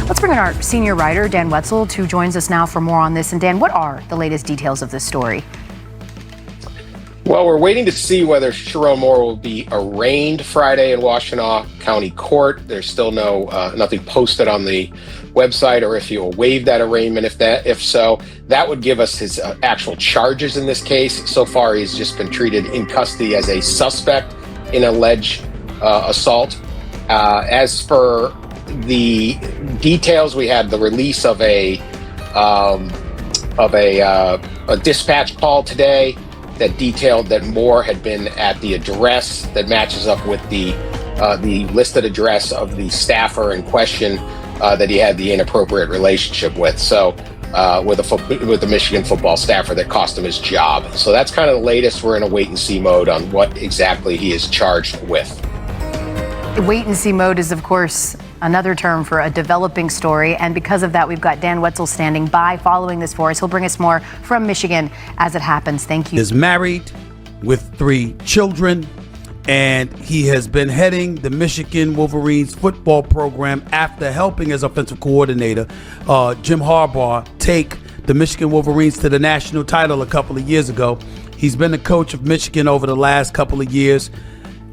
Let's bring in our senior writer, Dan Wetzel, who joins us now for more on this. And Dan, what are the latest details of this story? Well, we're waiting to see whether Shedeur will be arraigned Friday in Washtenaw County Court. There's still nothing posted on the website, or if he will waive that arraignment. If so, that would give us his actual charges in this case. So far, he's just been treated in custody as a suspect in alleged assault. As for the details, we had the release of a dispatch call today that detailed that Moore had been at the address that matches up with the listed address of the staffer in question that he had the inappropriate relationship with. So with the Michigan football staffer that cost him his job. So that's kind of the latest. We're in a wait and see mode on what exactly he is charged with. Wait and see mode is, of course, another term for a developing story. And because of that, we've got Dan Wetzel standing by following this for us. He'll bring us more from Michigan as it happens. Thank you. Is married with 3 children, and he has been heading the Michigan Wolverines football program after helping as offensive coordinator Jim Harbaugh take the Michigan Wolverines to the national title a couple of years ago. He's been the coach of Michigan over the last couple of years,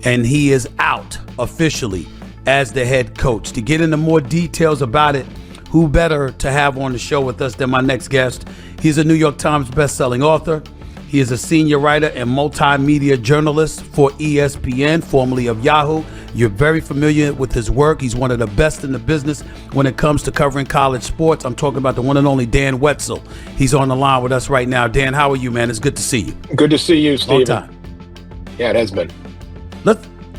and he is out officially as the head coach. To get into more details about it, who better to have on the show with us than my next guest? He's a New York Times best-selling author. He is a senior writer and multimedia journalist for ESPN, formerly of Yahoo. You're very familiar with his work. He's one of the best in the business when it comes to covering college sports. I'm talking about the one and only Dan Wetzel. He's on the line with us right now. Dan, how are you, man? It's good to see you. Good to see you, Stephen. Long time. Yeah, it has been.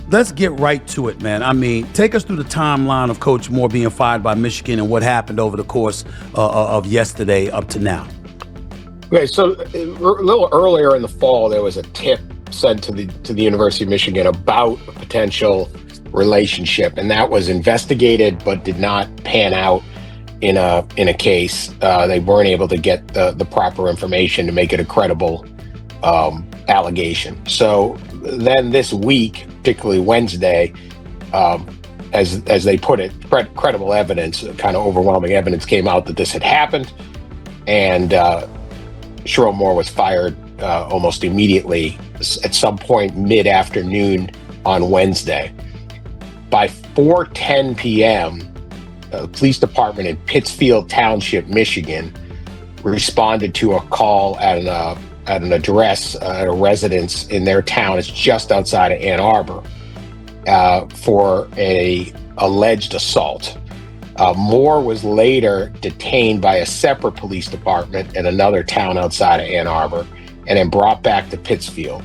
Let's get right to it, man. I mean, take us through the timeline of Coach Moore being fired by Michigan and what happened over the course of yesterday up to now. Okay, so a little earlier in the fall, there was a tip sent to the University of Michigan about a potential relationship, and that was investigated but did not pan out in a case. They weren't able to get the proper information to make it a credible allegation. So then this week, particularly Wednesday, as they put it, credible evidence, kind of overwhelming evidence came out that this had happened, and Shedeur Moore was fired almost immediately at some point mid-afternoon on Wednesday. By 4:10 p.m., the police department in Pittsfield Township, Michigan, responded to a call at an address at a residence in their town. It's just outside of Ann Arbor for a alleged assault. Moore was later detained by a separate police department in another town outside of Ann Arbor and then brought back to Pittsfield.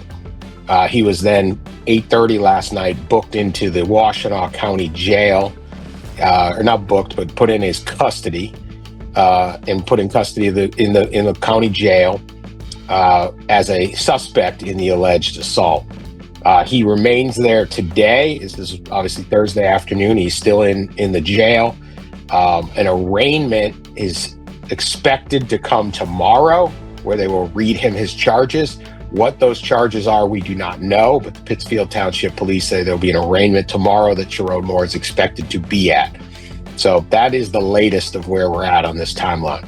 He was then 8:30 last night booked into the Washtenaw County Jail, or not booked, but put in his custody and put in custody in the county jail as a suspect in the alleged assault. He remains there today. This is obviously Thursday afternoon. He's still in the jail. An arraignment is expected to come tomorrow, where they will read him his charges. What those charges are, we do not know, but the Pittsfield Township Police say there'll be an arraignment tomorrow that Shedeur Moore is expected to be at. So that is the latest of where we're at on this timeline.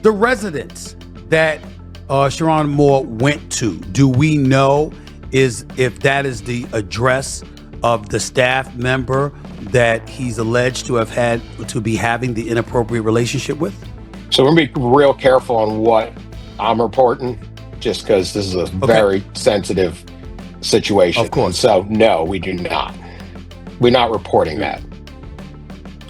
The residence that Shedeur Moore went to, do we know if that is the address of the staff member that he's alleged to be having the inappropriate relationship with? So we're going to be real careful on what I'm reporting, just because this is a very sensitive situation. Of course. And so, no, we do not. We're not reporting that.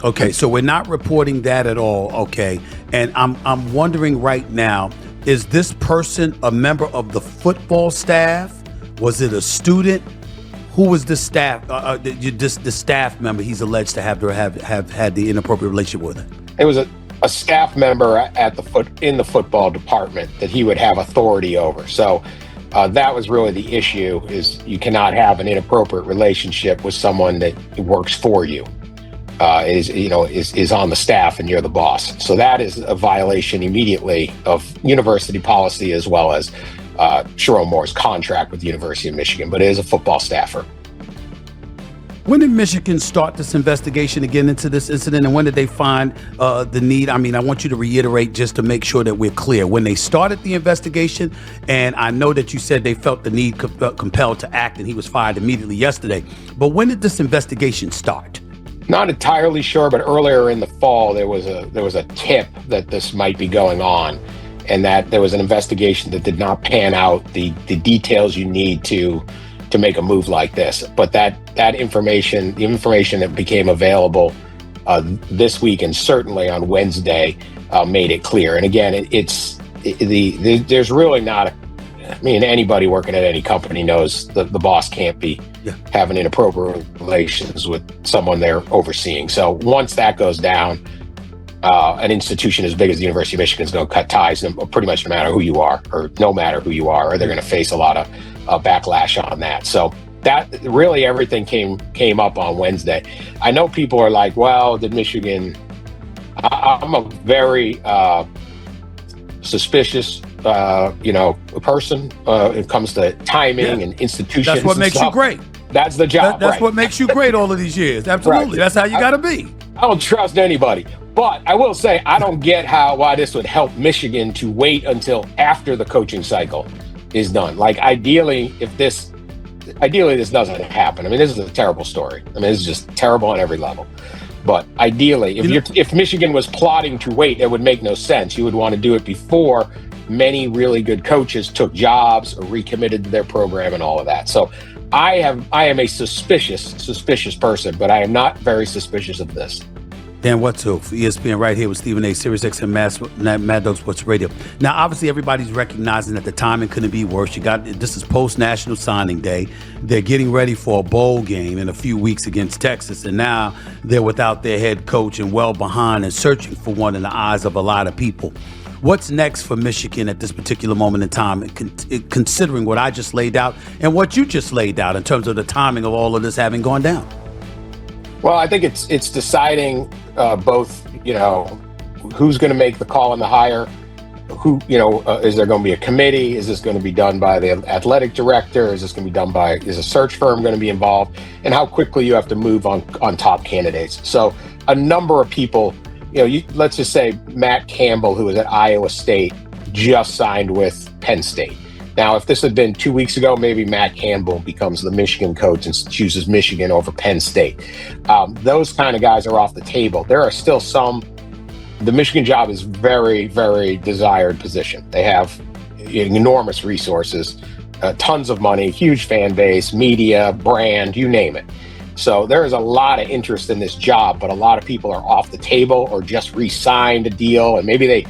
Okay, so we're not reporting that at all. Okay, and I'm wondering right now, is this person a member of the football staff? Was it a student? Who was the staff? The staff member he's alleged to have had the inappropriate relationship with? It was a staff member in the football department that he would have authority over. So that was really the issue: is you cannot have an inappropriate relationship with someone that works for you. Is on the staff and you're the boss. So that is a violation immediately of university policy as well as Sherrone Moore's contract with the University of Michigan, but it is a football staffer. When did Michigan start this investigation again into this incident, and when did they find the need? I mean, I want you to reiterate just to make sure that we're clear. When they started the investigation, and I know that you said they felt the need compelled to act, and he was fired immediately yesterday. But when did this investigation start? Not entirely sure, but earlier in the fall, there was a tip that this might be going on, and that there was an investigation that did not pan out the details you need to make a move like this. But that information, the information that became available this week and certainly on Wednesday, made it clear. And again, there's really not anybody working at any company knows the boss can't be having inappropriate relations with someone they're overseeing. So once that goes down, an institution as big as the University of Michigan is going to cut ties, pretty much no matter who you are, or they're going to face a lot of backlash on that. So that really everything came up on Wednesday. I know people are like, well, did Michigan? I'm a very suspicious, person when it comes to timing and institutions. That's what makes you great. That's the job. That's right. what makes you great all of these years. Absolutely. Right. That's how you got to be. I don't trust anybody. But I will say, I don't get why this would help Michigan to wait until after the coaching cycle is done. Like, ideally, this doesn't happen. I mean, this is a terrible story. I mean, this is just terrible on every level. But ideally, if Michigan was plotting to wait, it would make no sense. You would want to do it before many really good coaches took jobs or recommitted to their program and all of that. So I am a suspicious person, but I am not very suspicious of this. Dan Wetzel for ESPN right here with Stephen A. SiriusXM Mad Dog Sports Radio. Now, obviously, everybody's recognizing that the timing couldn't be worse. This is post-National Signing Day. They're getting ready for a bowl game in a few weeks against Texas, and now they're without their head coach and well behind and searching for one in the eyes of a lot of people. What's next for Michigan at this particular moment in time, considering what I just laid out and what you just laid out in terms of the timing of all of this having gone down? Well, I think it's deciding both, who's going to make the call on the hire, is there going to be a committee? Is this going to be done by the athletic director? Is this going to be done is a search firm going to be involved? And how quickly you have to move on top candidates. So a number of people, let's just say Matt Campbell, who was at Iowa State, just signed with Penn State. Now, if this had been 2 weeks ago, maybe Matt Campbell becomes the Michigan coach and chooses Michigan over Penn State. Those kind of guys are off the table. There are still some. The Michigan job is very, very desired position. They have enormous resources, tons of money, huge fan base, media, brand, you name it. So there is a lot of interest in this job, but a lot of people are off the table or just re-signed a deal, and maybe they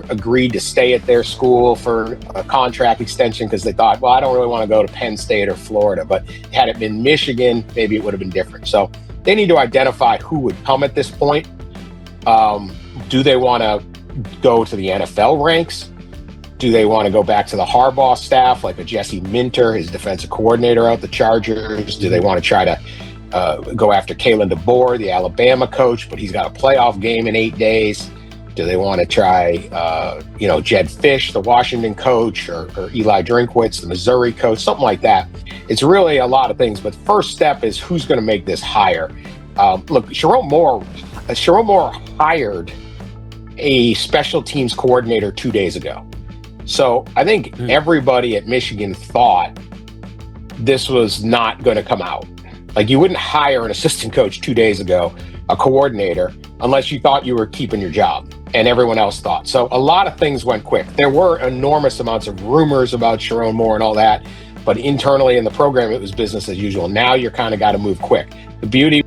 agreed to stay at their school for a contract extension because they thought, well, I don't really want to go to Penn State or Florida. But had it been Michigan, maybe it would have been different. So they need to identify who would come at this point. Do they want to go to the NFL ranks? Do they want to go back to the Harbaugh staff, like a Jesse Minter, his defensive coordinator out the Chargers? Do they want to try to go after Kalen DeBoer, the Alabama coach, but he's got a playoff game in 8 days? Do they want to try, Jed Fish, the Washington coach, or Eli Drinkwitz, the Missouri coach, something like that? It's really a lot of things, but first step is who's going to make this hire. Look, Sherrone Moore hired a special teams coordinator 2 days ago. So I think everybody at Michigan thought this was not going to come out. Like, you wouldn't hire an assistant coach 2 days ago, a coordinator, unless you thought you were keeping your job, and everyone else thought. So a lot of things went quick. There were enormous amounts of rumors about Sherrone Moore and all that, but internally in the program, it was business as usual. Now you're kind of got to move quick. The beauty